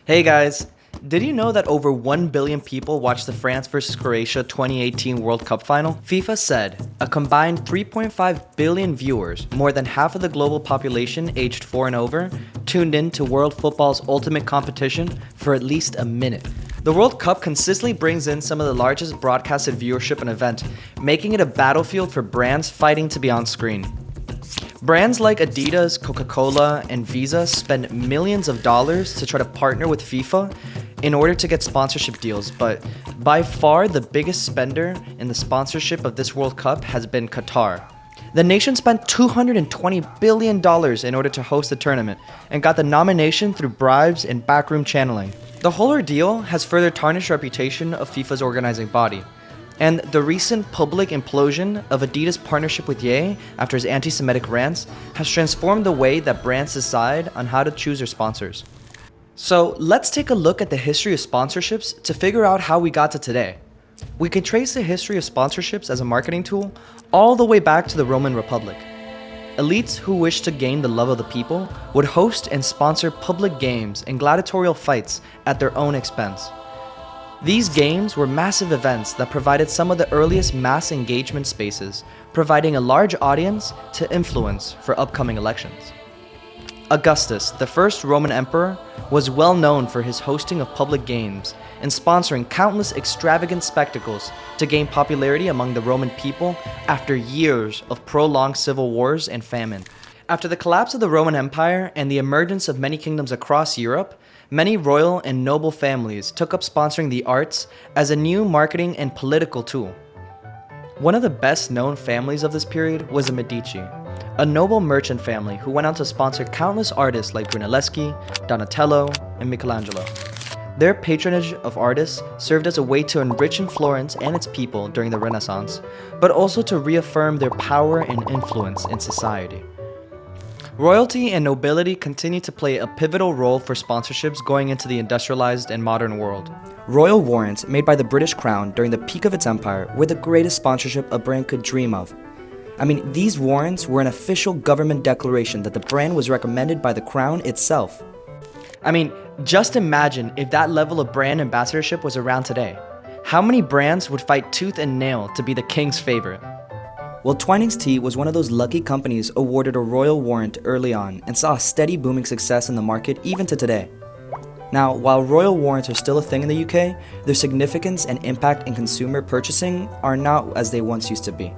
Hey guys, did you know that over 1 billion people watched the France vs Croatia 2018 World Cup final? FIFA said a combined 3.5 billion viewers, more than half of the global population aged 4 and over, tuned in to world football's ultimate competition for at least a minute. The World Cup consistently brings in some of the largest broadcasted viewership in an event, making it a battlefield for brands fighting to be on screen. Brands like Adidas, Coca-Cola, and Visa spend millions of dollars to try to partner with FIFA in order to get sponsorship deals, but by far the biggest spender in the sponsorship of this World Cup has been Qatar. The nation spent $220 billion in order to host the tournament and got the nomination through bribes and backroom channeling. The whole ordeal has further tarnished the reputation of FIFA's organizing body. And the recent public implosion of Adidas' partnership with Ye after his anti-Semitic rants has transformed the way that brands decide on how to choose their sponsors. So let's take a look at the history of sponsorships to figure out how we got to today. We can trace the history of sponsorships as a marketing tool all the way back to the Roman Republic. Elites who wished to gain the love of the people would host and sponsor public games and gladiatorial fights at their own expense. These games were massive events that provided some of the earliest mass engagement spaces, providing a large audience to influence for upcoming elections. Augustus, the first Roman emperor, was well known for his hosting of public games and sponsoring countless extravagant spectacles to gain popularity among the Roman people after years of prolonged civil wars and famine. After the collapse of the Roman Empire and the emergence of many kingdoms across Europe, many royal and noble families took up sponsoring the arts as a new marketing and political tool. One of the best known families of this period was the Medici, a noble merchant family who went on to sponsor countless artists like Brunelleschi, Donatello, and Michelangelo. Their patronage of artists served as a way to enrich Florence and its people during the Renaissance, but also to reaffirm their power and influence in society. Royalty and nobility continue to play a pivotal role for sponsorships going into the industrialized and modern world. Royal warrants made by the British Crown during the peak of its empire were the greatest sponsorship a brand could dream of. These warrants were an official government declaration that the brand was recommended by the Crown itself. Just imagine if that level of brand ambassadorship was around today. How many brands would fight tooth and nail to be the king's favorite? Well, Twinings Tea was one of those lucky companies awarded a royal warrant early on and saw a steady booming success in the market even to today. Now, while royal warrants are still a thing in the UK, their significance and impact in consumer purchasing are not as they once used to be.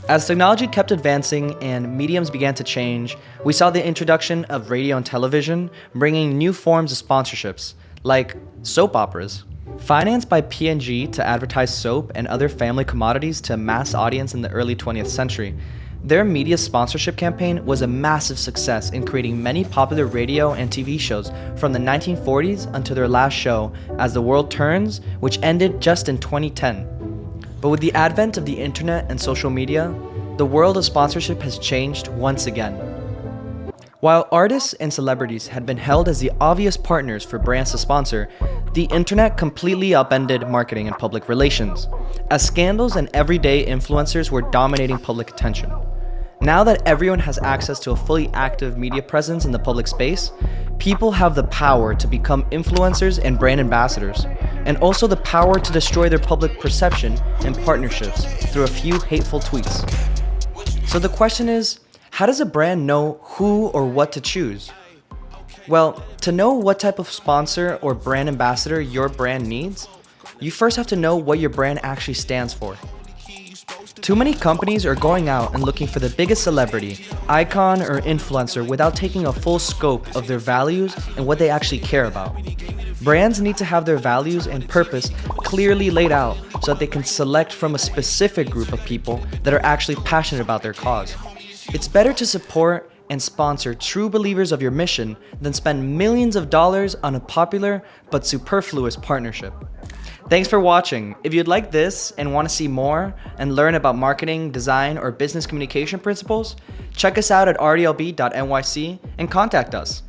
As technology kept advancing and mediums began to change, we saw the introduction of radio and television bringing new forms of sponsorships, like soap operas. Financed by P&G to advertise soap and other family commodities to a mass audience in the early 20th century, their media sponsorship campaign was a massive success in creating many popular radio and TV shows from the 1940s until their last show, As the World Turns, which ended just in 2010. But with the advent of the internet and social media, the world of sponsorship has changed once again. While artists and celebrities had been held as the obvious partners for brands to sponsor, the internet completely upended marketing and public relations, as scandals and everyday influencers were dominating public attention. Now that everyone has access to a fully active media presence in the public space, people have the power to become influencers and brand ambassadors, and also the power to destroy their public perception and partnerships through a few hateful tweets. So the question is, how does a brand know who or what to choose? Well, to know what type of sponsor or brand ambassador your brand needs, you first have to know what your brand actually stands for. Too many companies are going out and looking for the biggest celebrity, icon, or influencer without taking a full scope of their values and what they actually care about. Brands need to have their values and purpose clearly laid out so that they can select from a specific group of people that are actually passionate about their cause. It's better to support and sponsor true believers of your mission than spend millions of dollars on a popular but superfluous partnership. Thanks for watching. If you'd like this and want to see more and learn about marketing, design, or business communication principles, check us out at rdlb.nyc and contact us.